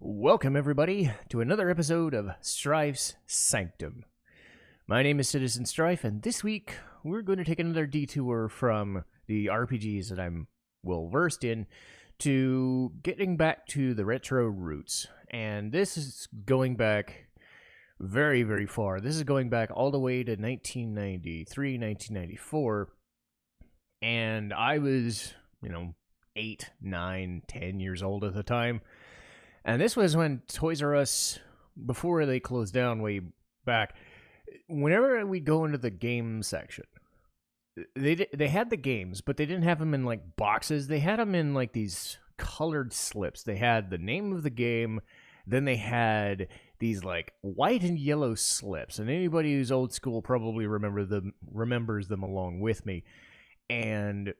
Welcome, everybody, to another episode of Strife's Sanctum. My name is Citizen Strife, and this week we're going to take another detour from the RPGs that I'm well versed in to getting back to the retro roots. And this is going back very, very far. This is going back all the way to 1993, 1994. And I was, 8, 9, 10 years old at the time. And this was when Toys R Us, before they closed down way back, whenever we go into the game section, they had the games, but they didn't have them in like boxes. They had them in like these colored slips. They had the name of the game, then they had these like white and yellow slips. And anybody who's old school probably remembers them along with me. And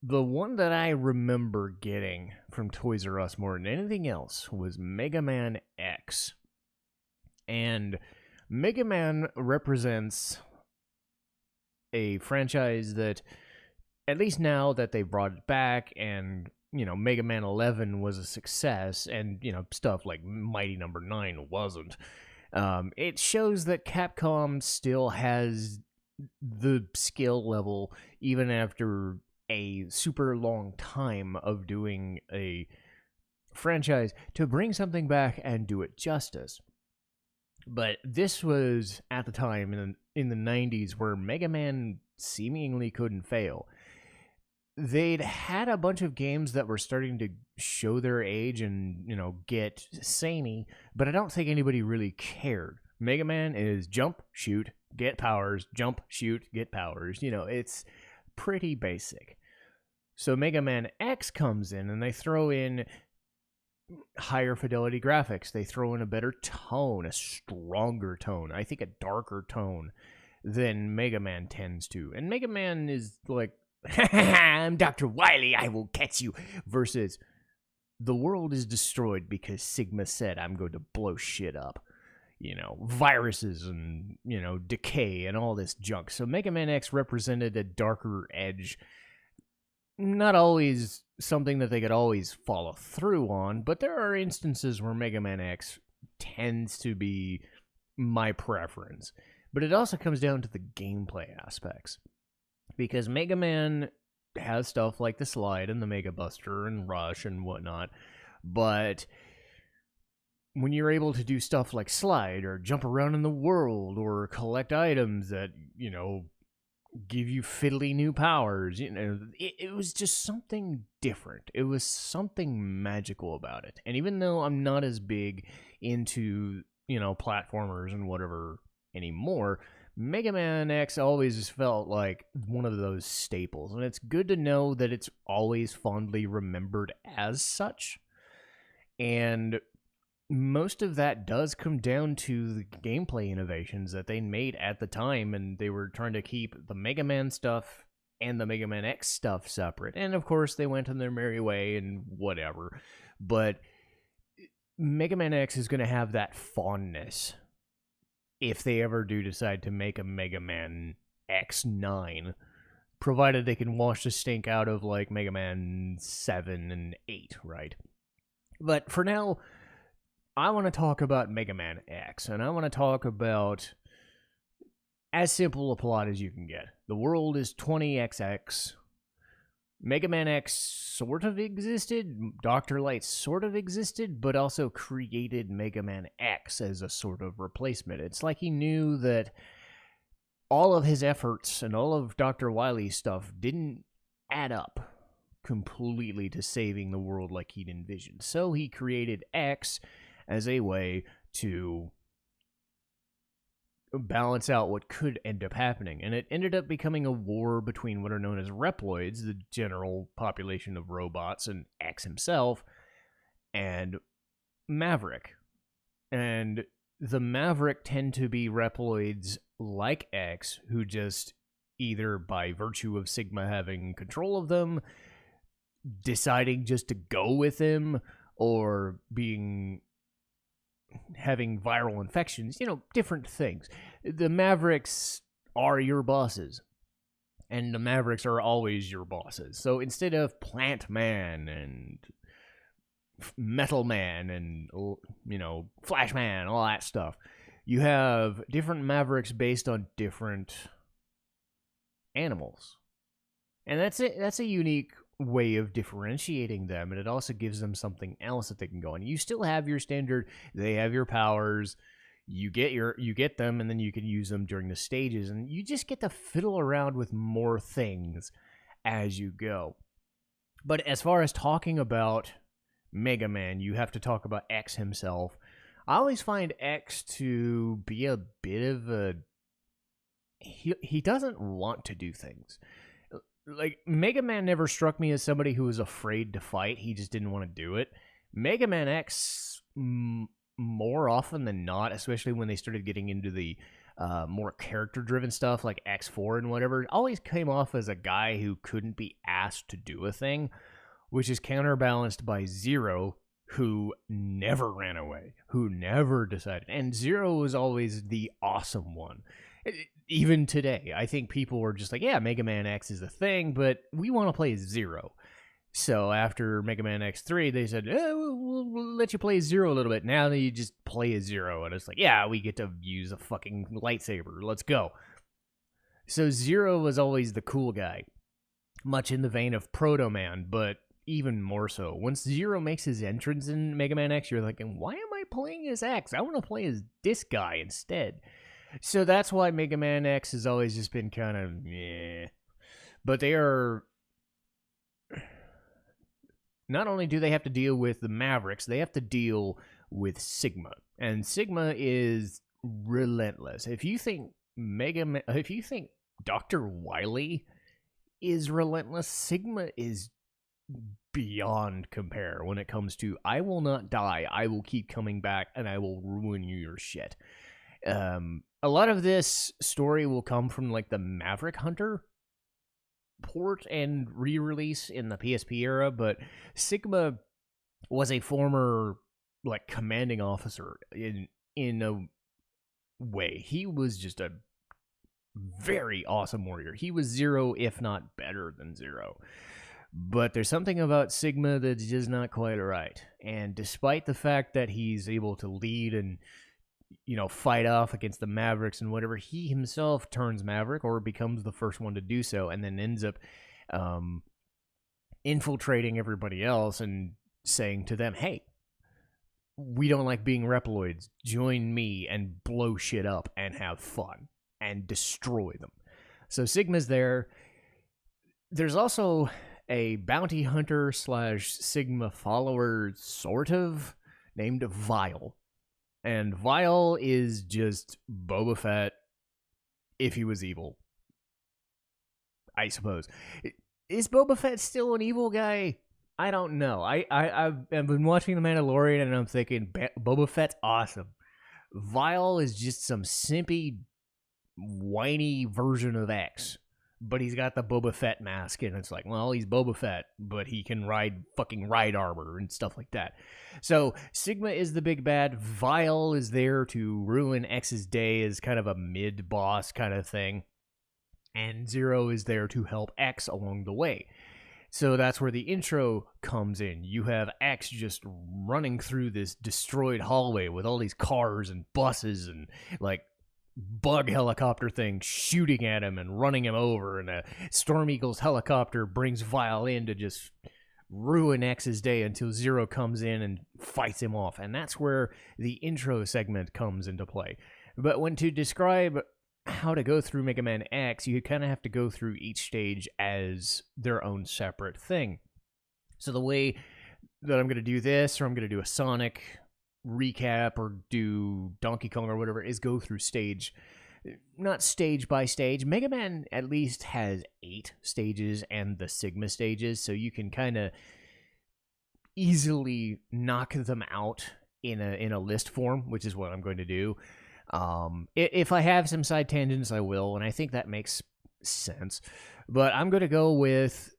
the one that I remember getting from Toys R Us more than anything else was Mega Man X. And Mega Man represents a franchise that, at least now that they brought it back and, Mega Man 11 was a success and, stuff like Mighty Number 9 wasn't, it shows that Capcom still has the skill level even after a super long time of doing a franchise to bring something back and do it justice. But this was at the time in the 90s where Mega Man seemingly couldn't fail. They'd had a bunch of games that were starting to show their age and, get samey, but I don't think anybody really cared. Mega Man is jump, shoot, get powers, jump, shoot, get powers. It's pretty basic. So Mega Man X comes in and they throw in higher fidelity graphics. They throw in a better tone, a stronger tone, I think a darker tone than Mega Man tends to. And Mega Man is like, I'm Dr. Wily, I will catch you, versus the world is destroyed because Sigma said I'm going to blow shit up. Viruses and, decay and all this junk. So Mega Man X represented a darker edge. Not always something that they could always follow through on, but there are instances where Mega Man X tends to be my preference. But it also comes down to the gameplay aspects. Because Mega Man has stuff like the slide and the Mega Buster and Rush and whatnot, but when you're able to do stuff like slide or jump around in the world or collect items that, give you fiddly new powers, it was just something different. It was something magical about it. And even though I'm not as big into, platformers and whatever anymore, Mega Man X always felt like one of those staples. And it's good to know that it's always fondly remembered as such. And most of that does come down to the gameplay innovations that they made at the time, and they were trying to keep the Mega Man stuff and the Mega Man X stuff separate. And of course, they went on their merry way and whatever. But Mega Man X is going to have that fondness if they ever do decide to make a Mega Man X9, provided they can wash the stink out of like Mega Man 7 and 8, right? But for now, I want to talk about Mega Man X, and I want to talk about as simple a plot as you can get. The world is 20XX. Mega Man X sort of existed, Dr. Light sort of existed, but also created Mega Man X as a sort of replacement. It's like he knew that all of his efforts and all of Dr. Wily's stuff didn't add up completely to saving the world like he'd envisioned. So he created X as a way to balance out what could end up happening. And it ended up becoming a war between what are known as Reploids, the general population of robots, and X himself, and Maverick. And the Maverick tend to be Reploids like X, who just, either by virtue of Sigma having control of them, deciding just to go with him, or having viral infections, different things. The Mavericks are your bosses, and the Mavericks are always your bosses. So instead of Plant Man and Metal Man and, Flash Man, all that stuff. You have different Mavericks based on different animals. And that's it. That's a unique way of differentiating them, and it also gives them something else that they can go on. You still have your standard, they have your powers, you get them, and then you can use them during the stages, and you just get to fiddle around with more things as you go. But as far as talking about Mega Man, you have to talk about X himself. I always find X to be a bit of a... He doesn't want to do things. Like, Mega Man never struck me as somebody who was afraid to fight. He just didn't want to do it. Mega Man X, more often than not, especially when they started getting into the more character-driven stuff like X4 and whatever, always came off as a guy who couldn't be asked to do a thing, which is counterbalanced by Zero, who never ran away, who never decided. And Zero was always the awesome one. Even today, I think people were just like, yeah, Mega Man X is a thing, but we want to play Zero. So after Mega Man X3, they said, we'll let you play Zero a little bit. Now you just play as Zero. And it's like, yeah, we get to use a fucking lightsaber. Let's go. So Zero was always the cool guy, much in the vein of Proto Man, but even more so. Once Zero makes his entrance in Mega Man X, you're like, why am I playing as X? I want to play as this guy instead. So that's why Mega Man X has always just been kind of meh. But they are... Not only do they have to deal with the Mavericks, they have to deal with Sigma. And Sigma is relentless. If you think Dr. Wily is relentless, Sigma is beyond compare when it comes to, I will not die, I will keep coming back, and I will ruin your shit. A lot of this story will come from like the Maverick Hunter port and re-release in the PSP era, but Sigma was a former like commanding officer in a way. He was just a very awesome warrior. He was Zero, if not better than Zero. But there's something about Sigma that's just not quite right. And despite the fact that he's able to lead and fight off against the Mavericks and whatever, he himself turns Maverick or becomes the first one to do so, and then ends up infiltrating everybody else and saying to them, hey, we don't like being Reploids. Join me and blow shit up and have fun and destroy them. So Sigma's there. There's also a bounty hunter / Sigma follower, sort of, named VIII. And VIII is just Boba Fett if he was evil, I suppose. Is Boba Fett still an evil guy? I don't know. I've been watching The Mandalorian and I'm thinking, Boba Fett's awesome. VIII is just some simpy, whiny version of X. But he's got the Boba Fett mask, and it's like, well, he's Boba Fett, but he can ride armor and stuff like that. So Sigma is the big bad. VIII is there to ruin X's day as kind of a mid-boss kind of thing. And Zero is there to help X along the way. So that's where the intro comes in. You have X just running through this destroyed hallway with all these cars and buses and, like, bug helicopter thing shooting at him and running him over, and a Storm Eagle's helicopter brings VIII in to just ruin X's day until Zero comes in and fights him off. And that's where the intro segment comes into play. But when to describe how to go through Mega Man X, you kind of have to go through each stage as their own separate thing. So the way that I'm going to do this, or I'm going to do a Sonic recap or do Donkey Kong or whatever, is go through stage, not stage by stage. Mega Man at least has 8 stages and the Sigma stages, so you can kind of easily knock them out in a list form, which is what I'm going to do. If I have some side tangents, I will, and I think that makes sense. But I'm going to go with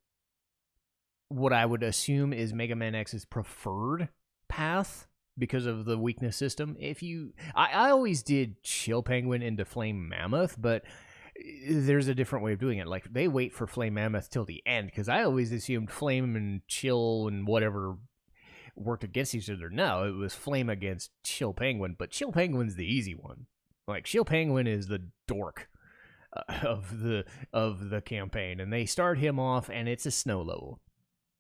what I would assume is Mega Man X's preferred path, because of the weakness system. I always did Chill Penguin into Flame Mammoth, but there's a different way of doing it. Like, they wait for Flame Mammoth till the end, because I always assumed Flame and Chill and whatever worked against each other. No, it was Flame against Chill Penguin, but Chill Penguin's the easy one. Like, Chill Penguin is the dork of the campaign, and they start him off, and it's a snow level.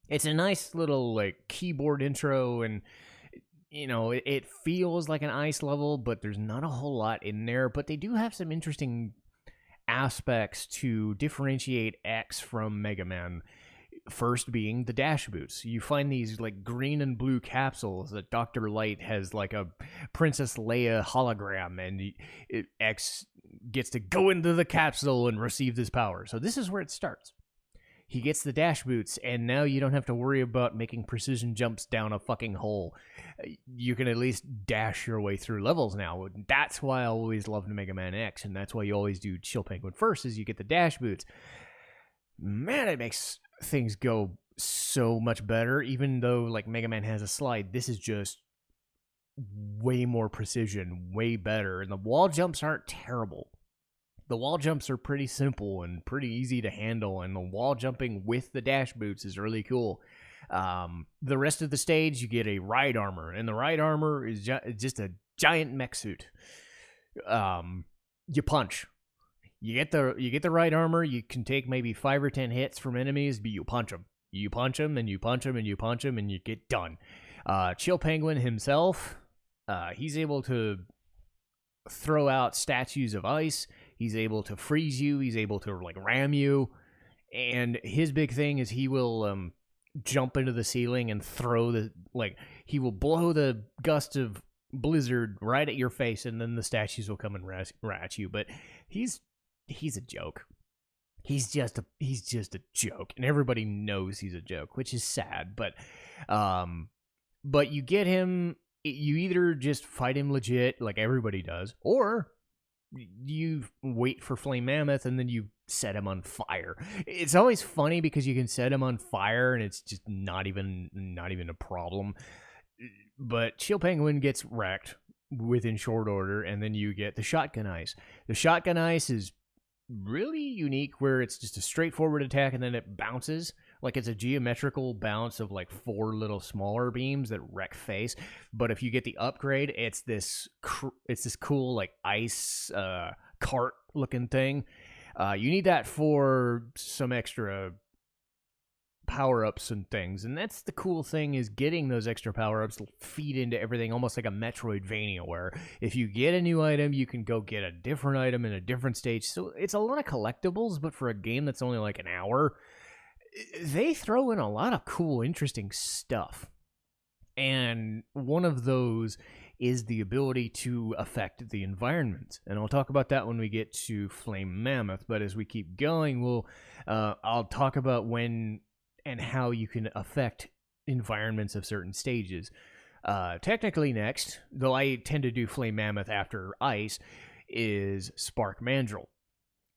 It's a nice little like keyboard intro, and it feels like an ice level, but there's not a whole lot in there. But they do have some interesting aspects to differentiate X from Mega Man. First being the dash boots. You find these like green and blue capsules that Dr. Light has like a Princess Leia hologram, and X gets to go into the capsule and receive this power. So this is where it starts. He gets the dash boots, and now you don't have to worry about making precision jumps down a fucking hole. You can at least dash your way through levels now. That's why I always loved Mega Man X, and that's why you always do Chill Penguin first, is you get the dash boots. Man, it makes things go so much better. Even though like Mega Man has a slide, this is just way more precision, way better, and the wall jumps aren't terrible. The wall jumps are pretty simple and pretty easy to handle, and the wall jumping with the dash boots is really cool. The rest of the stage, you get a ride armor, and the ride armor is just a giant mech suit. You punch. You get the ride armor. You can take maybe 5 or 10 hits from enemies, but you punch them. You punch them, and you punch them, and you punch them, and you get done. Chill Penguin himself, he's able to throw out statues of ice. He's able to freeze you. He's able to like ram you. And his big thing is he will jump into the ceiling and throw he will blow the gust of blizzard right at your face, and then the statues will come and rat you. But he's a joke. He's just a joke, and everybody knows he's a joke, which is sad. But you get him. You either just fight him legit, like everybody does, or you wait for Flame Mammoth and then you set him on fire. It's always funny because you can set him on fire and it's just not even a problem. But Chill Penguin gets wrecked within short order, and then you get the Shotgun Ice. The Shotgun Ice is really unique, where it's just a straightforward attack and then it bounces. Like, it's a geometrical bounce of like 4 little smaller beams that wreck face. But if you get the upgrade, it's this cool like ice cart looking thing. You need that for some extra power-ups and things, and that's the cool thing, is getting those extra power-ups to feed into everything, almost like a Metroidvania, where if you get a new item, you can go get a different item in a different stage. So it's a lot of collectibles, but for a game that's only like an hour, they throw in a lot of cool, interesting stuff. And one of those is the ability to affect the environment. And I'll talk about that when we get to Flame Mammoth. But as we keep going, I'll talk about when and how you can affect environments of certain stages. Technically next, though I tend to do Flame Mammoth after Ice, is Spark Mandrill.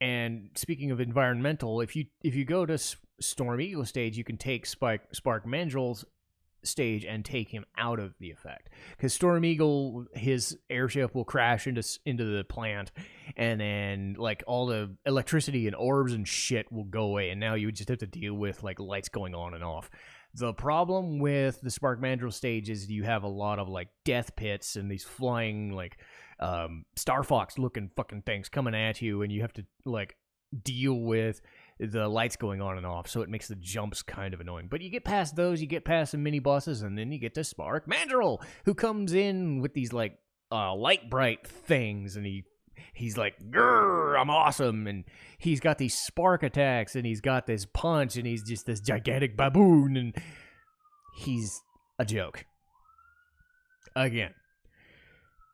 And speaking of environmental, if you go to Storm Eagle stage, you can take Spark Mandrill's stage and take him out of the effect, because Storm Eagle, his airship will crash into the plant, and then like all the electricity and orbs and shit will go away, and now you just have to deal with like lights going on and off. The problem with the Spark Mandrill stage is you have a lot of like death pits and these flying like Star Fox looking fucking things coming at you, and you have to like deal with the lights going on and off, so it makes the jumps kind of annoying. But you get past those, you get past some mini bosses, and then you get to Spark Mandrill, who comes in with these like light bright things, and he's like, grrr, I'm awesome, and he's got these spark attacks, and he's got this punch, and he's just this gigantic baboon, and he's a joke. Again.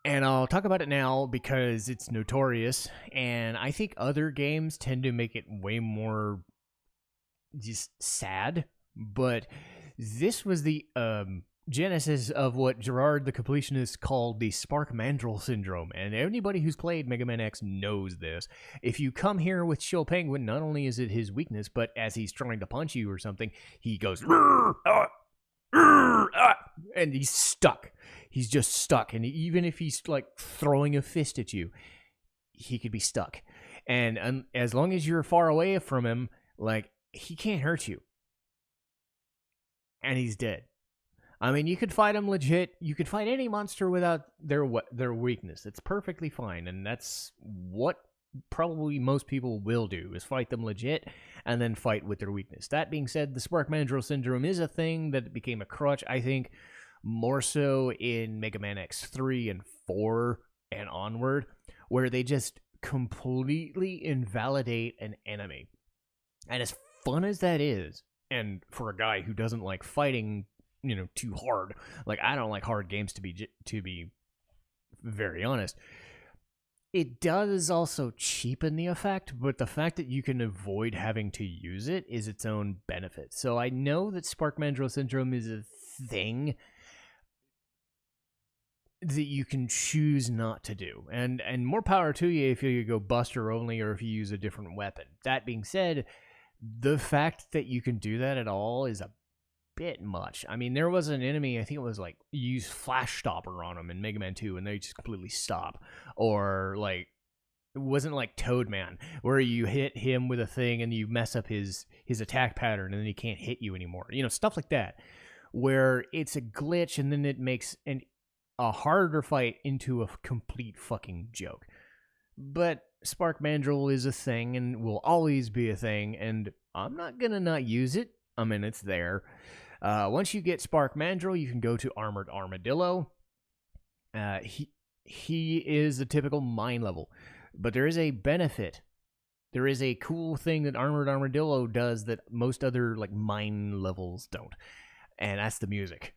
And I'll talk about it now because it's notorious, and I think other games tend to make it way more just sad, but this was the genesis of what Gerard the Completionist called the Spark Mandrill Syndrome, and anybody who's played Mega Man X knows this. If you come here with Chill Penguin, not only is it his weakness, but as he's trying to punch you or something, he goes, and he's stuck. He's just stuck, and even if he's like throwing a fist at you, he could be stuck. And as long as you're far away from him, like, he can't hurt you. And he's dead. I mean, you could fight them legit. You could fight any monster without their weakness. It's perfectly fine, and that's what probably most people will do, is fight them legit and then fight with their weakness. That being said, the Spark Mandrill Syndrome is a thing that became a crutch, I think, more so in Mega Man X3 and 4 and onward, where they just completely invalidate an enemy. And as fun as that is, and for a guy who doesn't like fighting, too hard, like I don't like hard games to be very honest, it does also cheapen the effect, but the fact that you can avoid having to use it is its own benefit. So I know that Spark Mandrill Syndrome is a thing that you can choose not to do. And more power to you if you go Buster only or if you use a different weapon. That being said, the fact that you can do that at all is a bit much. I mean, there was an enemy, I think it was like, you use Flash Stopper on them in Mega Man 2 and they just completely stop. Or like, it wasn't like Toadman, where you hit him with a thing and you mess up his attack pattern and then he can't hit you anymore. Stuff like that, where it's a glitch and then it makes a harder fight into a complete fucking joke. But Spark Mandrill is a thing and will always be a thing, and I'm not gonna not use it. I mean, it's there. Once you get Spark Mandrill, you can go to Armored Armadillo. He is a typical mine level, but there is a benefit. There is a cool thing that Armored Armadillo does that most other like mine levels don't, and that's the music.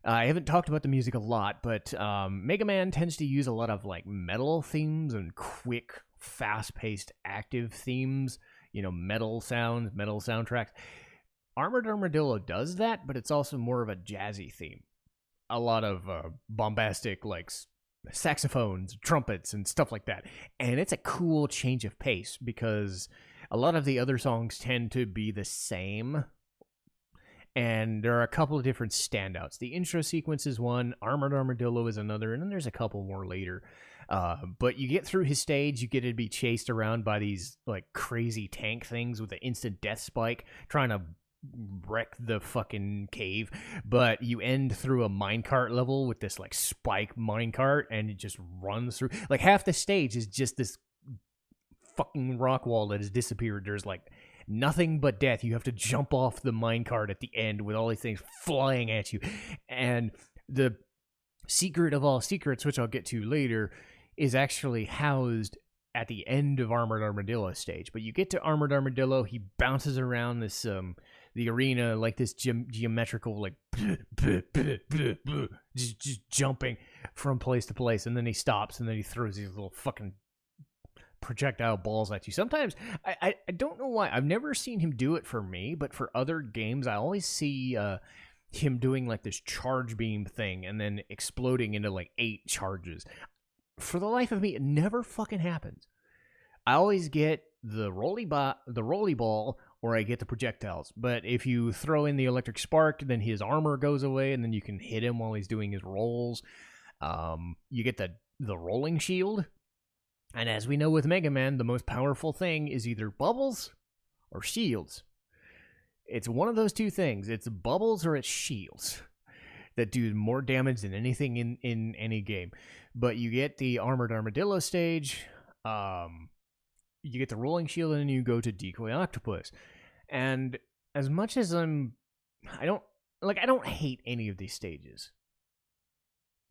I haven't talked about the music a lot, but Mega Man tends to use a lot of like metal themes and quick, fast-paced, active themes. Metal sounds, metal soundtracks. Armored Armadillo does that, but it's also more of a jazzy theme. A lot of bombastic, like, saxophones, trumpets, and stuff like that. And it's a cool change of pace, because a lot of the other songs tend to be the same. And there are a couple of different standouts. The intro sequence is one, Armored Armadillo is another, and then there's a couple more later. But you get through his stage, you get to be chased around by these like crazy tank things with an instant death spike, trying to wreck the fucking cave. But you end through a minecart level with this like spike minecart, and it just runs through. Like half the stage is just this fucking rock wall that has disappeared. There's like nothing but death. You have to jump off the minecart at the end with all these things flying at you. And the secret of all secrets, which I'll get to later, is actually housed at the end of Armored Armadillo stage. But you get to Armored Armadillo, he bounces around this the arena like this geometrical, like just jumping from place to place, and then he stops, and then he throws these little fucking projectile balls at you. Sometimes I don't know why I've never seen him do it for me, but for other games I always see him doing like this charge beam thing and then exploding into like 8 charges. For the life of me, it never fucking happens. I always get the rolly ball, or I get the projectiles. But if you throw in the electric spark, then his armor goes away, and then you can hit him while he's doing his rolls. You get the rolling shield. And as we know with Mega Man, the most powerful thing is either bubbles or shields. It's one of those two things. It's bubbles or it's shields that do more damage than anything in any game. But you get the Armored Armadillo stage, you get the rolling shield, and then you go to Decoy Octopus. And as much as I don't hate any of these stages.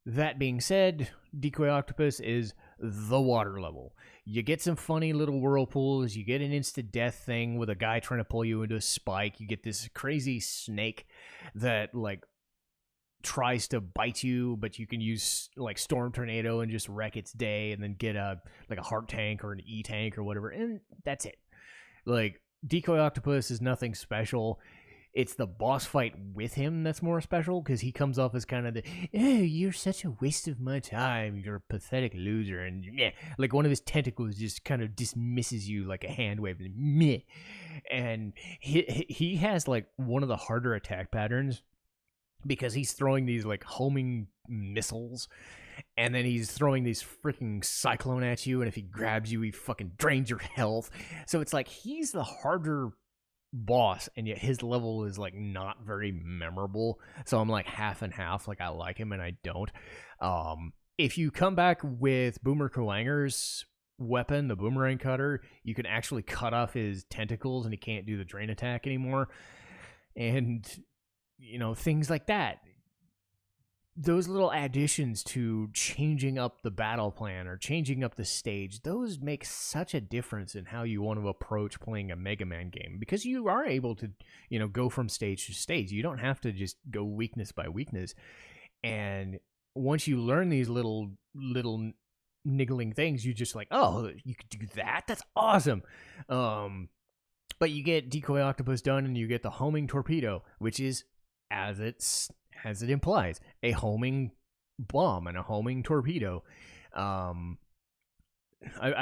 That being said, Decoy Octopus is the water level. You get some funny little whirlpools. You get an instant death thing with a guy trying to pull you into a spike. You get this crazy snake that like tries to bite you, but you can use like Storm Tornado and just wreck its day, and then get a heart tank or an E tank or whatever, and that's it. Like Decoy Octopus is nothing special. It's the boss fight with him that's more special, because he comes off as kind of the, oh, you're such a waste of my time, you're a pathetic loser, and meh. Like one of his tentacles just kind of dismisses you like a hand wave, and meh. And he has like one of the harder attack patterns, because he's throwing these like homing missiles, and then he's throwing these freaking cyclone at you, and if he grabs you, he fucking drains your health. So it's like he's the harder boss, and yet his level is like not very memorable. So I'm like half and half. Like I like him and I don't. If you come back with Boomer Kuwanger's weapon, the boomerang cutter, you can actually cut off his tentacles and he can't do the drain attack anymore. And, you know, things like that. Those little additions to changing up the battle plan or changing up the stage, those make such a difference in how you want to approach playing a Mega Man game, because you are able to, you know, go from stage to stage. You don't have to just go weakness by weakness. And once you learn these little niggling things, you just like, oh, you could do that? That's awesome. But you get Decoy Octopus done and you get the homing torpedo, which is, as it implies, a homing bomb and a homing torpedo. I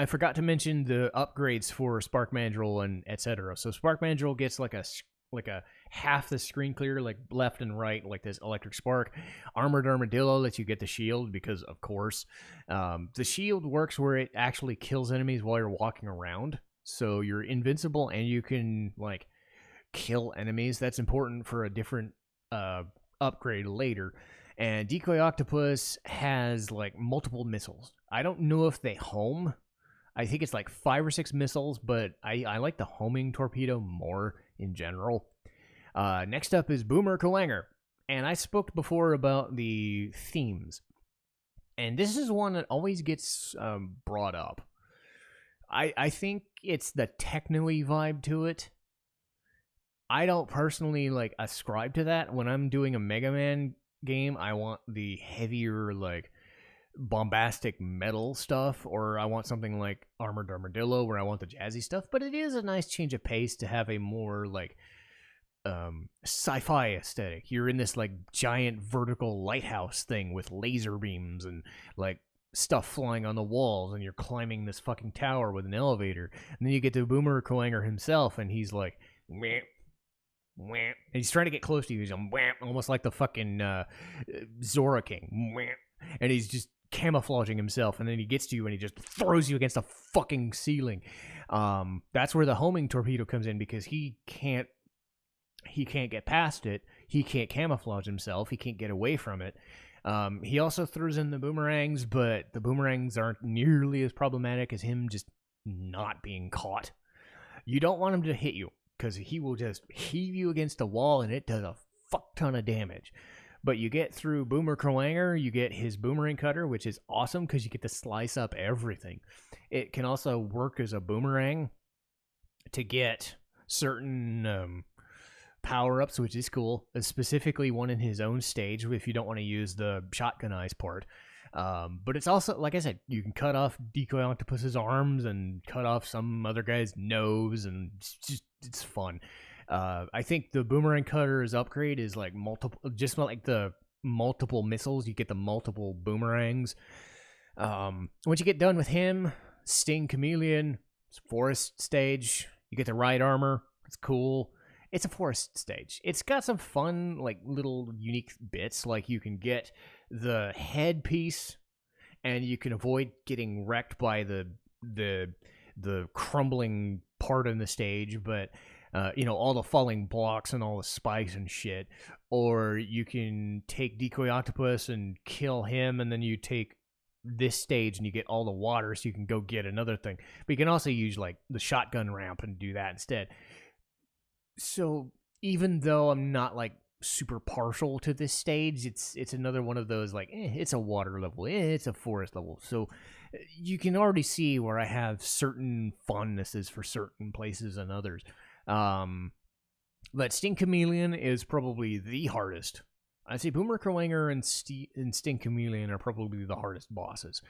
forgot to mention the upgrades for Spark Mandrill and etc. So Spark Mandrill gets like a half the screen clear, like left and right, like this electric spark. Armored Armadillo lets you get the shield because, of course, the shield works where it actually kills enemies while you're walking around. So you're invincible and you can like kill enemies. That's important for a different upgrade later. And Decoy Octopus has like multiple missiles. I don't know if they home. I think it's like 5 or 6 missiles, but I like the homing torpedo more in general. Next up is Boomer Kuwanger. And I spoke before about the themes. And this is one that always gets brought up. I think it's the techno-y vibe to it. I don't personally like ascribe to that. When I'm doing a Mega Man game, I want the heavier, like bombastic metal stuff, or I want something like Armored Armadillo where I want the jazzy stuff. But it is a nice change of pace to have a more like sci-fi aesthetic. You're in this like giant vertical lighthouse thing with laser beams and like stuff flying on the walls, and you're climbing this fucking tower with an elevator. And then you get to Boomer Kuwanger himself, and he's like, meh. And he's trying to get close to you. He's almost like the fucking Zora King. And he's just camouflaging himself. And then he gets to you and he just throws you against the fucking ceiling. That's where the homing torpedo comes in, because he can't get past it. He can't camouflage himself. He can't get away from it. He also throws in the boomerangs, but the boomerangs aren't nearly as problematic as him just not being caught. You don't want him to hit you, because he will just heave you against the wall, and it does a fuck ton of damage. But you get through Boomer Kuwanger, you get his boomerang cutter, which is awesome because you get to slice up everything. It can also work as a boomerang to get certain power-ups, which is cool. Specifically one in his own stage if you don't want to use the shotgun eyes part. But it's also, like I said, you can cut off Decoy Octopus's arms and cut off some other guy's nose, and it's fun. I think the boomerang cutter's upgrade is like multiple, just like the multiple missiles. You get the multiple boomerangs. Once you get done with him, Sting Chameleon, it's forest stage. You get the ride armor. It's cool. It's a forest stage. It's got some fun, like little unique bits. Like you can get the headpiece, and you can avoid getting wrecked by the crumbling part in the stage, but all the falling blocks and all the spikes and shit. Or you can take Decoy Octopus and kill him, and then you take this stage and you get all the water, so you can go get another thing. But you can also use like the shotgun ramp and do that instead. So even though I'm not like super partial to this stage, it's another one of those like it's a water level, it's a forest level, so you can already see where I have certain fondnesses for certain places and others. But Sting Chameleon is probably the hardest. I'd say Boomer Kuwanger and Sting Chameleon are probably the hardest bosses,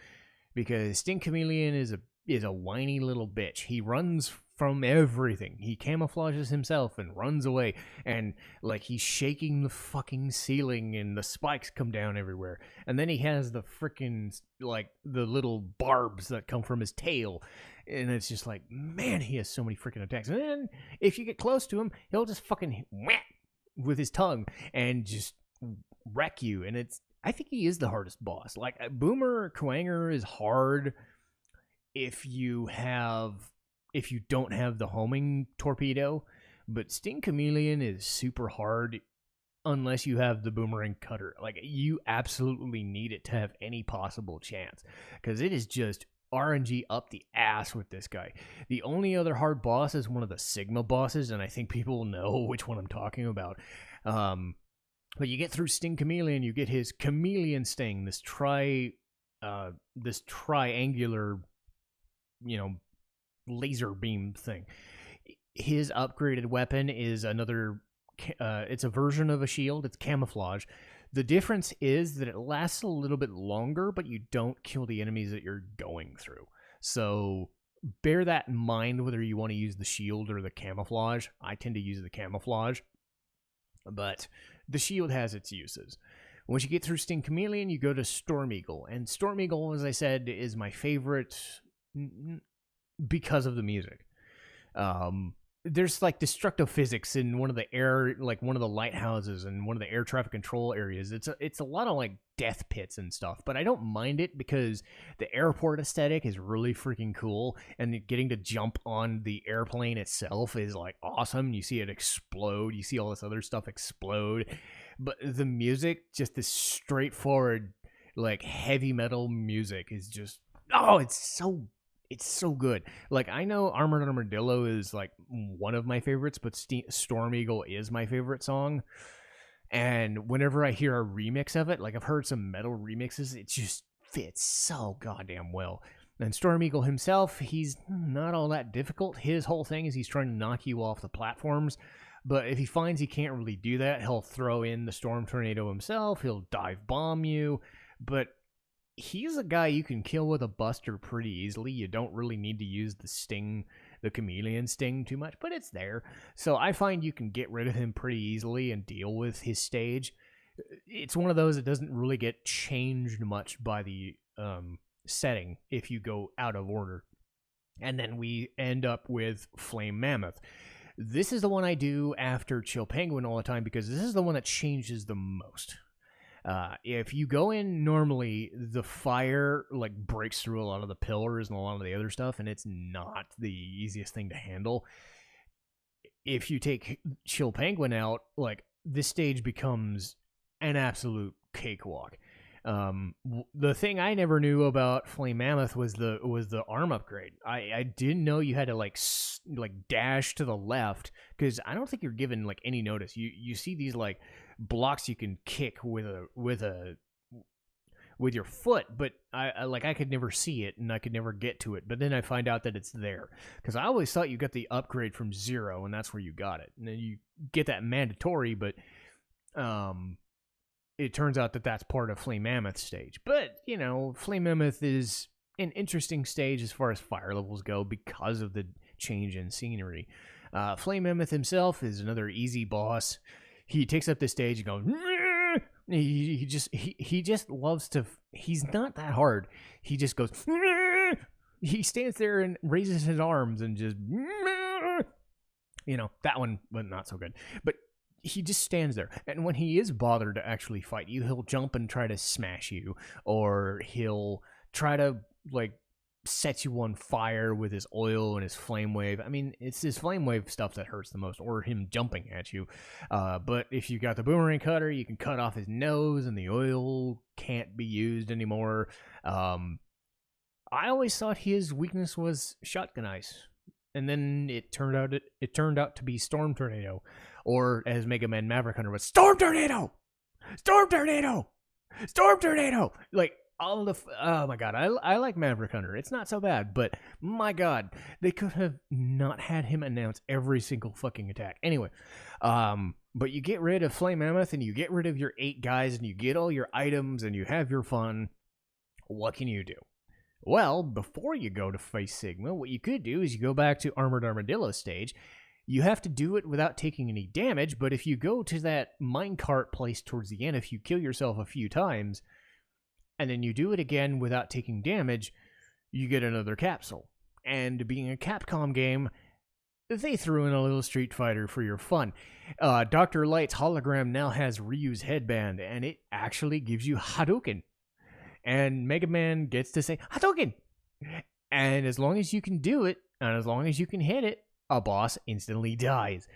because Sting Chameleon is a whiny little bitch. He runs from everything. He camouflages himself and runs away, and like he's shaking the fucking ceiling and the spikes come down everywhere. And then he has the freaking like the little barbs that come from his tail, and it's just like, man, he has so many freaking attacks. And then if you get close to him, he'll just fucking whack with his tongue and just wreck you. And I think he is the hardest boss. Like Boomer Kuwanger is hard if you don't have the homing torpedo, but Sting Chameleon is super hard unless you have the boomerang cutter. Like, you absolutely need it to have any possible chance, because it is just RNG up the ass with this guy. The only other hard boss is one of the Sigma bosses, and I think people know which one I'm talking about. But you get through Sting Chameleon, you get his Chameleon Sting, this triangular, laser beam thing. His upgraded weapon is another, it's a version of a shield. It's camouflage. The difference is that it lasts a little bit longer, but you don't kill the enemies that you're going through. So bear that in mind whether you want to use the shield or the camouflage. I tend to use the camouflage, but the shield has its uses. Once you get through Sting Chameleon, you go to Storm Eagle. And Storm Eagle, as I said, is my favorite because of the music. There's like destructive physics in one of the lighthouses and one of the air traffic control areas. It's a lot of like death pits and stuff, but I don't mind it because the airport aesthetic is really freaking cool, and getting to jump on the airplane itself is like awesome. You see it explode, you see all this other stuff explode, but the music, just this straightforward like heavy metal music, is just it's so good. Like, I know Armored Armadillo is like one of my favorites, but Storm Eagle is my favorite song. And whenever I hear a remix of it, like I've heard some metal remixes, it just fits so goddamn well. And Storm Eagle himself, he's not all that difficult. His whole thing is he's trying to knock you off the platforms. But if he finds he can't really do that, he'll throw in the Storm Tornado himself. He'll dive bomb you. But he's a guy you can kill with a buster pretty easily. You don't really need to use the Chameleon Sting too much, but it's there. So I find you can get rid of him pretty easily and deal with his stage. It's one of those that doesn't really get changed much by the setting if you go out of order. And then we end up with Flame Mammoth. This is the one I do after Chill Penguin all the time because this is the one that changes the most. If you go in normally, the fire like breaks through a lot of the pillars and a lot of the other stuff, and it's not the easiest thing to handle. If you take Chill Penguin out, like, this stage becomes an absolute cakewalk. The thing I never knew about Flame Mammoth was the arm upgrade. I didn't know you had to like dash to the left, because I don't think you're given like any notice. You see these like blocks you can kick with your foot, but I could never see it and I could never get to it. But then I find out that it's there, because I always thought you got the upgrade from 0 and that's where you got it, and then you get that mandatory, but it turns out that that's part of Flame Mammoth stage. But, Flame Mammoth is an interesting stage as far as fire levels go because of the change in scenery. Flame Mammoth himself is another easy boss. He takes up the stage and goes... He just loves to... He's not that hard. He just goes... He stands there and raises his arms and just... That one, but not so good. But he just stands there, and when he is bothered to actually fight you, he'll jump and try to smash you, or he'll try to set you on fire with his oil and his flame wave. I mean, it's his flame wave stuff that hurts the most, or him jumping at you. But if you got the boomerang cutter, you can cut off his nose, and the oil can't be used anymore. I always thought his weakness was shotgun ice, and then it turned out to be Storm Tornado. Or, as Mega Man Maverick Hunter was, Storm Tornado! Storm Tornado! Storm Tornado! Oh my god, I like Maverick Hunter. It's not so bad, but my god, they could have not had him announce every single fucking attack. Anyway, but you get rid of Flame Mammoth, and you get rid of your 8 guys, and you get all your items, and you have your fun. What can you do? Well, before you go to face Sigma, what you could do is you go back to Armored Armadillo stage. You have to do it without taking any damage, but if you go to that minecart place towards the end, if you kill yourself a few times, and then you do it again without taking damage, you get another capsule. And being a Capcom game, they threw in a little Street Fighter for your fun. Dr. Light's hologram now has Ryu's headband, and it actually gives you Hadouken. And Mega Man gets to say, Hadouken! And as long as you can do it, and as long as you can hit it, a boss instantly dies.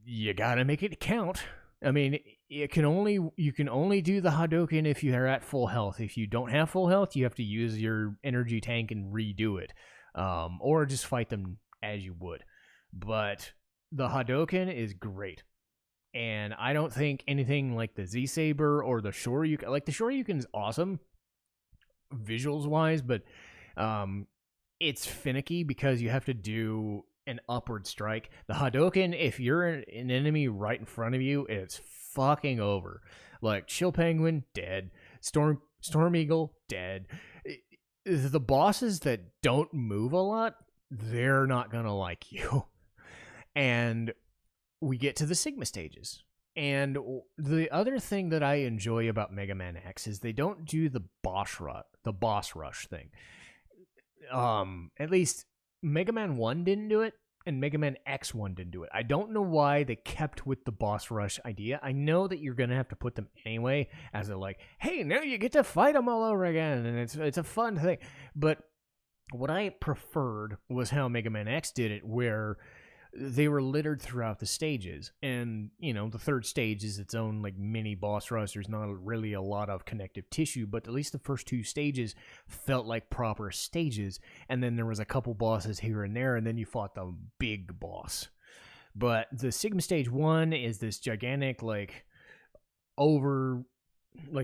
you gotta make it count. I mean, you can only do the Hadouken if you are at full health. If you don't have full health, you have to use your energy tank and redo it, or just fight them as you would. But the Hadouken is great, and I don't think anything like the Z Saber or the Shoryuken. Like the Shoryuken is awesome, visuals wise, but it's finicky because you have to do an upward strike. The Hadouken, if you're an enemy right in front of you, it's fucking over. Like Chill Penguin, dead. Storm Eagle, dead. The bosses that don't move a lot, they're not gonna like you. And we get to the Sigma stages. And the other thing that I enjoy about Mega Man X is they don't do the boss rush thing. At least Mega Man 1 didn't do it, and Mega Man X1 didn't do it. I don't know why they kept with the boss rush idea. I know that you're going to have to put them anyway, as a like, hey, now you get to fight them all over again, and it's a fun thing. But what I preferred was how Mega Man X did it, where they were littered throughout the stages. And, you know, the third stage is its own, like, mini boss rush. There's not really a lot of connective tissue, but at least the first two stages felt like proper stages. And then there was a couple bosses here and there, and then you fought the big boss. But the Sigma Stage 1 is this gigantic,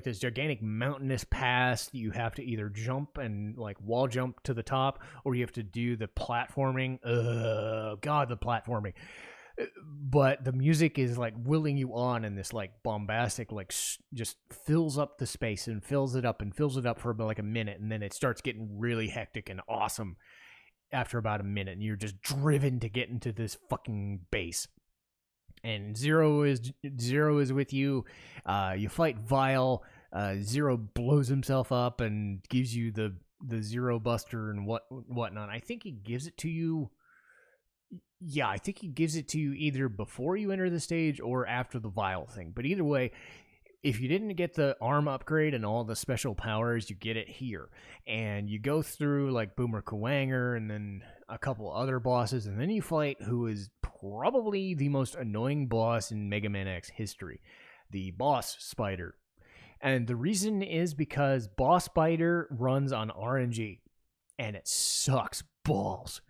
this gigantic mountainous pass. You have to either jump and wall jump to the top, or you have to do the platforming. God, the platforming. But the music is willing you on, and this bombastic just fills up the space and fills it up for about a minute, and then it starts getting really hectic and awesome after about a minute, and you're just driven to get into this fucking base. And Zero is with you. You fight Vile. Zero blows himself up and gives you the Zero Buster and whatnot. I think he gives it to you. Yeah, I think he gives it to you either before you enter the stage or after the Vile thing. But either way, if you didn't get the arm upgrade and all the special powers, you get it here. And you go through Boomer Kuwanger and then a couple other bosses, and then you fight who is probably the most annoying boss in Mega Man X history, the Boss Spider. And the reason is because Boss Spider runs on RNG, and it sucks balls.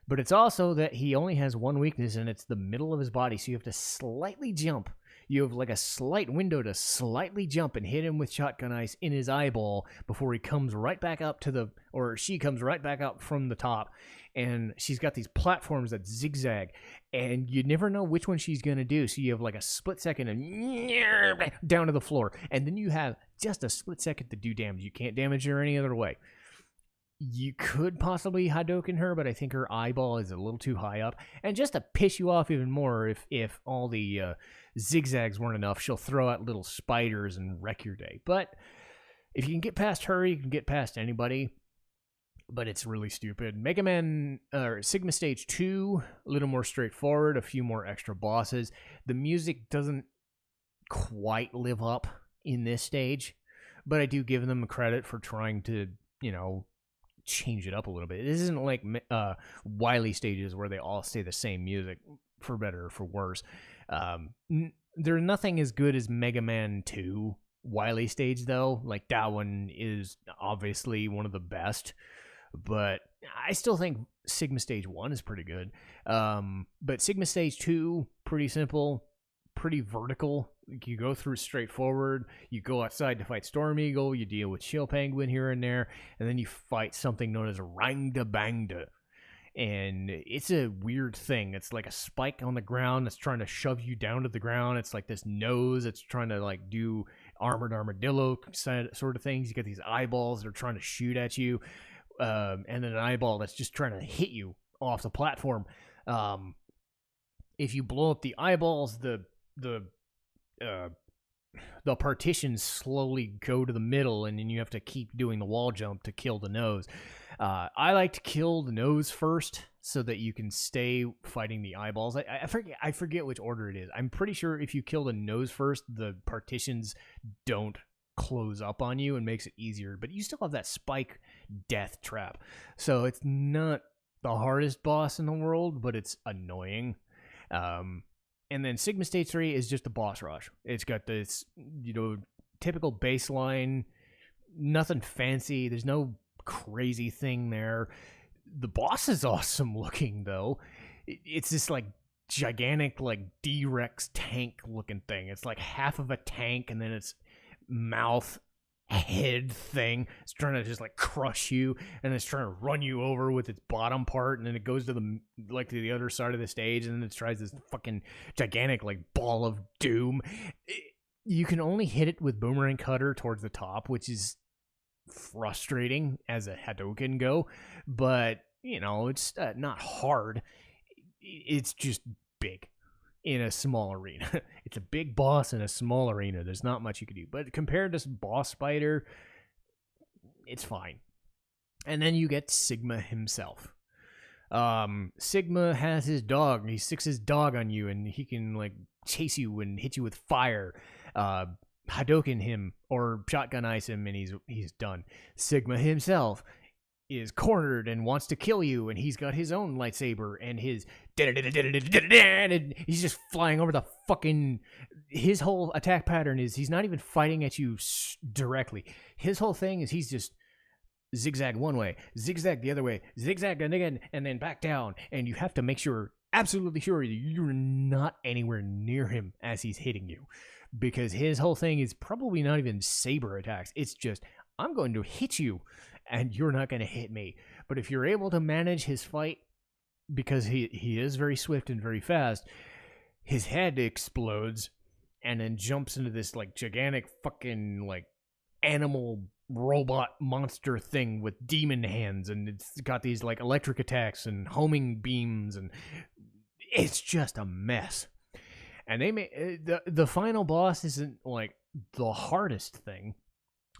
But it's also that he only has one weakness, and it's the middle of his body, so you have to slightly jump. You have a slight window to slightly jump and hit him with shotgun ice in his eyeball before he comes right back up she comes right back up from the top. And she's got these platforms that zigzag, and you never know which one she's going to do. So you have a split second and down to the floor. And then you have just a split second to do damage. You can't damage her any other way. You could possibly Hadouken her, but I think her eyeball is a little too high up. And just to piss you off even more, if all the zigzags weren't enough, she'll throw out little spiders and wreck your day. But if you can get past her, you can get past anybody. But it's really stupid. Mega Man, Sigma Stage 2, a little more straightforward, a few more extra bosses. The music doesn't quite live up in this stage, but I do give them credit for trying to, change it up a little bit. This isn't like Wily stages where they all stay the same music, for better or for worse. There's nothing as good as Mega Man 2 Wily stage, though. That one is obviously one of the best, but I still think Sigma Stage 1 is pretty good. But Sigma Stage 2, pretty simple, pretty vertical. You go through straightforward. You go outside to fight Storm Eagle. You deal with Chill Penguin here and there. And then you fight something known as Rangda Bangda. And it's a weird thing. It's like a spike on the ground that's trying to shove you down to the ground. It's like this nose that's trying to do armored armadillo sort of things. You get these eyeballs that are trying to shoot at you. And then an eyeball that's just trying to hit you off the platform. If you blow up the eyeballs, the partitions slowly go to the middle, and then you have to keep doing the wall jump to kill the nose. I like to kill the nose first so that you can stay fighting the eyeballs. I forget which order it is. I'm pretty sure if you kill the nose first, the partitions don't close up on you and makes it easier, but you still have that spike death trap. So it's not the hardest boss in the world, but it's annoying. And then Sigma Stage 3 is just the boss rush. It's got this, typical baseline, nothing fancy. There's no crazy thing there. The boss is awesome looking, though. It's this, gigantic, D-Rex tank looking thing. It's like half of a tank, and then its mouth head thing. It's trying to just crush you, and it's trying to run you over with its bottom part, and then it goes to the other side of the stage, and then it tries this fucking gigantic ball of doom. You can only hit it with boomerang cutter towards the top, which is frustrating as a Hadouken go, but it's not hard. It's just big in a small arena. It's a big boss in a small arena. There's not much you can do. But compared to Boss Spider, it's fine. And then you get Sigma himself. Sigma has his dog. He sticks his dog on you, and he can chase you and hit you with fire. Hadouken him or shotgun ice him, and he's done. Sigma himself is cornered and wants to kill you, and he's got his own lightsaber, and and he's just flying over the fucking... His whole attack pattern is he's not even fighting at you directly. His whole thing is he's just zigzag one way, zigzag the other way, zigzag again, and then back down, and you have to make sure, absolutely sure, you're not anywhere near him as he's hitting you, because his whole thing is probably not even saber attacks. It's just, I'm going to hit you, and you're not going to hit me. But if you're able to manage his fight, because he is very swift and very fast, his head explodes and then jumps into this gigantic fucking animal robot monster thing with demon hands, and it's got these electric attacks and homing beams, and it's just a mess. And they the final boss isn't the hardest thing.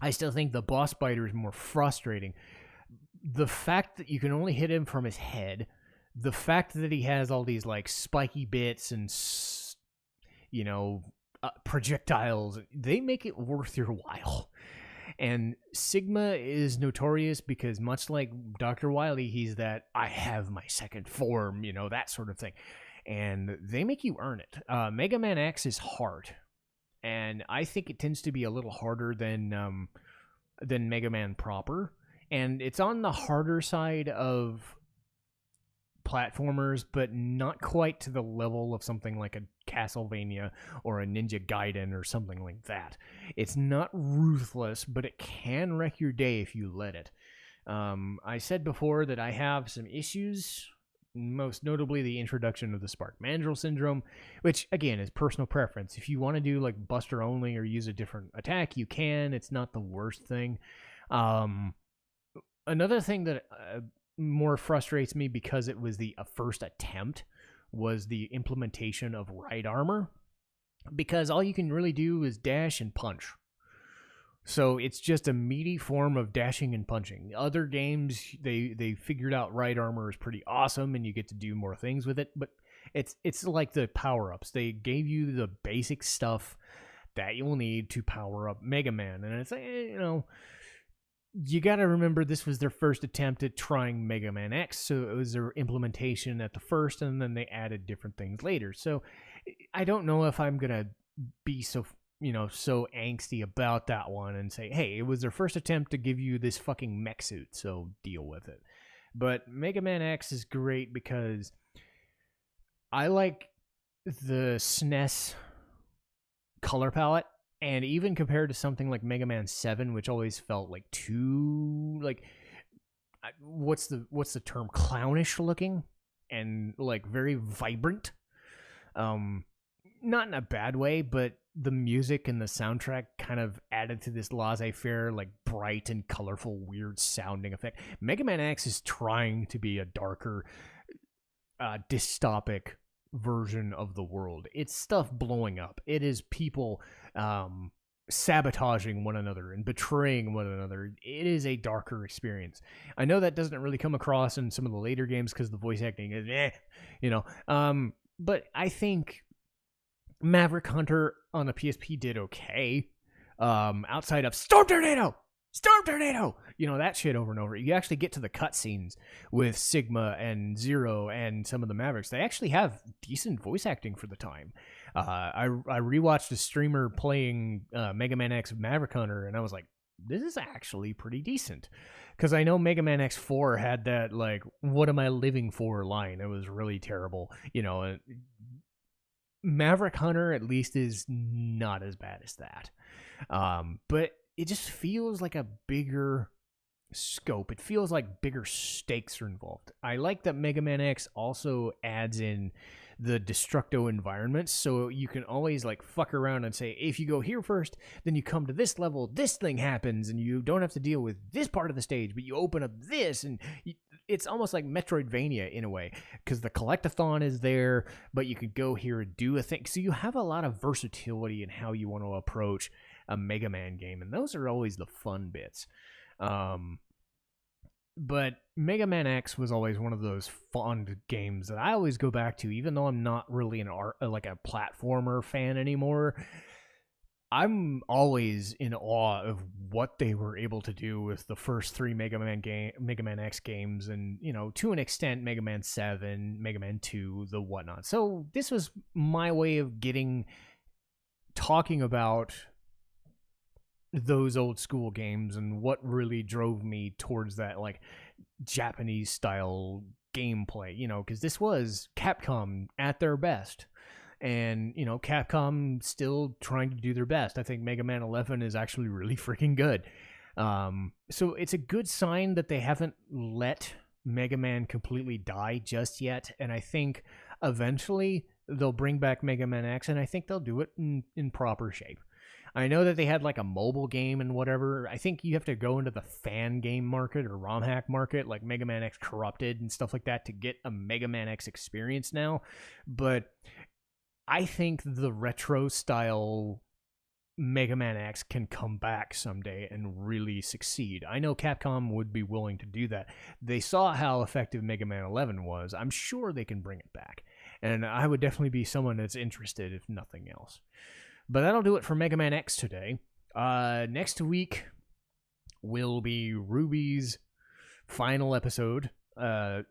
I still think the boss spider is more frustrating. The fact that you can only hit him from his head, the fact that he has all these spiky bits and projectiles, they make it worth your while. And Sigma is notorious because, much like Dr. Wily, he's that I have my second form, that sort of thing. And they make you earn it. Mega Man X is hard. And I think it tends to be a little harder than Mega Man proper. And it's on the harder side of platformers, but not quite to the level of something like a Castlevania or a Ninja Gaiden or something like that. It's not ruthless, but it can wreck your day if you let it. I said before that I have some issues, most notably the introduction of the Spark Mandrill syndrome, which again is personal preference. If you want to do Buster only or use a different attack, you can. It's not the worst thing. Another thing that more frustrates me, because it was the first attempt, was the implementation of right armor, because all you can really do is dash and punch. So it's just a meaty form of dashing and punching. Other games, they figured out right armor is pretty awesome, and you get to do more things with it, but it's like the power-ups. They gave you the basic stuff that you'll need to power up Mega Man, and it's you gotta remember this was their first attempt at trying Mega Man X, so it was their implementation at the first, and then they added different things later. So I don't know if I'm gonna be so angsty about that one and say, hey, it was their first attempt to give you this fucking mech suit, so deal with it. But Mega Man X is great because I like the SNES color palette. And even compared to something like Mega Man 7, which always felt too what's the term, clownish looking and very vibrant. Not in a bad way, but the music and the soundtrack kind of added to this laissez-faire, bright and colorful, weird sounding effect. Mega Man X is trying to be a darker, dystopic version of the world. It's stuff blowing up. It is people sabotaging one another and betraying one another. It is a darker experience. I know that doesn't really come across in some of the later games because the voice acting is but I think Maverick Hunter on the PSP did okay. Outside of Storm Tornado, Storm Tornado! You know, that shit over and over. You actually get to the cutscenes with Sigma and Zero and some of the Mavericks. They actually have decent voice acting for the time. I rewatched a streamer playing Mega Man X Maverick Hunter, and I was like, this is actually pretty decent. Because I know Mega Man X4 had that, like, what am I living for line. It was really terrible. You know, Maverick Hunter at least is not as bad as that. But it just feels like a bigger scope. It feels like bigger stakes are involved. I like that Mega Man X also adds in the Destructo environments, so you can always like fuck around and say, if you go here first, then you come to this level, this thing happens, and you don't have to deal with this part of the stage, but you open up this, and it's almost like Metroidvania in a way, because the collectathon is there, but you could go here and do a thing. So you have a lot of versatility in how you want to approach a Mega Man game, and those are always the fun bits. But Mega Man X was always one of those fond games that I always go back to, even though I'm not really a platformer fan anymore. I'm always in awe of what they were able to do with the first three Mega Man X games, and, you know, to an extent, Mega Man 7, Mega Man 2, the whatnot. So this was my way of talking about those old school games and what really drove me towards that, like, Japanese style gameplay, you know, because this was Capcom at their best. And, you know, Capcom still trying to do their best. I think Mega Man 11 is actually really freaking good. So it's a good sign that they haven't let Mega Man completely die just yet. And I think eventually they'll bring back Mega Man X, and I think they'll do it in proper shape. I know that they had like a mobile game and whatever. I think you have to go into the fan game market or ROM hack market, like Mega Man X Corrupted and stuff like that, to get a Mega Man X experience now. But I think the retro style Mega Man X can come back someday and really succeed. I know Capcom would be willing to do that. They saw how effective Mega Man 11 was. I'm sure they can bring it back. And I would definitely be someone that's interested, if nothing else. But that'll do it for Mega Man X today. Next week will be RWBY's final episode, volumes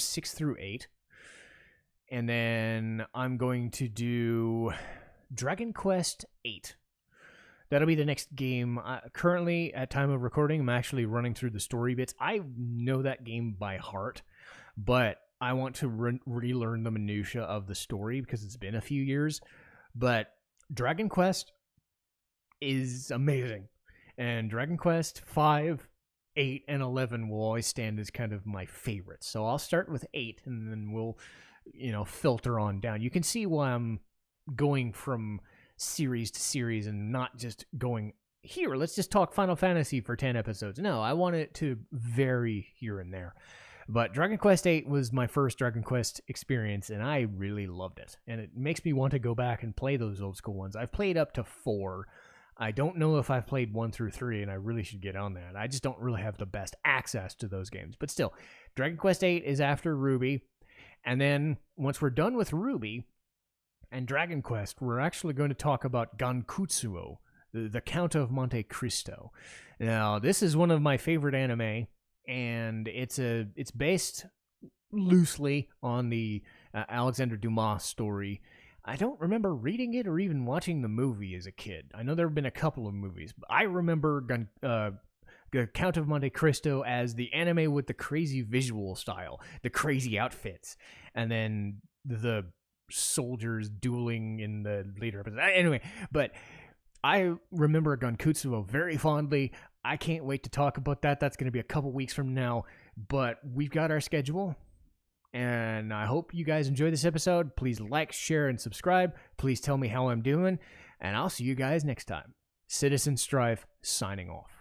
6 through 8. And then I'm going to do Dragon Quest VIII. That'll be the next game. Currently, at time of recording, I'm actually running through the story bits. I know that game by heart, but I want to relearn the minutia of the story because it's been a few years. But Dragon Quest is amazing. And Dragon Quest 5, 8, and 11 will always stand as kind of my favorites. So I'll start with 8, and then we'll, you know, filter on down. You can see why I'm going from series to series and not just going, here, let's just talk Final Fantasy for 10 episodes. No, I want it to vary here and there. But Dragon Quest VIII was my first Dragon Quest experience, and I really loved it. And it makes me want to go back and play those old school ones. I've played up to 4. I don't know if I've played 1 through 3, and I really should get on that. I just don't really have the best access to those games. But still, Dragon Quest VIII is after RWBY. And then, once we're done with RWBY and Dragon Quest, we're actually going to talk about Gankutsou, the Count of Monte Cristo. Now, this is one of my favorite anime, and it's based loosely on the Alexander Dumas story. I don't remember reading it or even watching the movie as a kid. I know there have been a couple of movies, but I remember the Count of Monte Cristo as the anime with the crazy visual style, the crazy outfits, and then the soldiers dueling in the later episodes. Anyway, but I remember Gankutsou very fondly. I can't wait to talk about that. That's going to be a couple weeks from now, but we've got our schedule, and I hope you guys enjoy this episode. Please like, share, and subscribe. Please tell me how I'm doing, and I'll see you guys next time. Citizen Strife, signing off.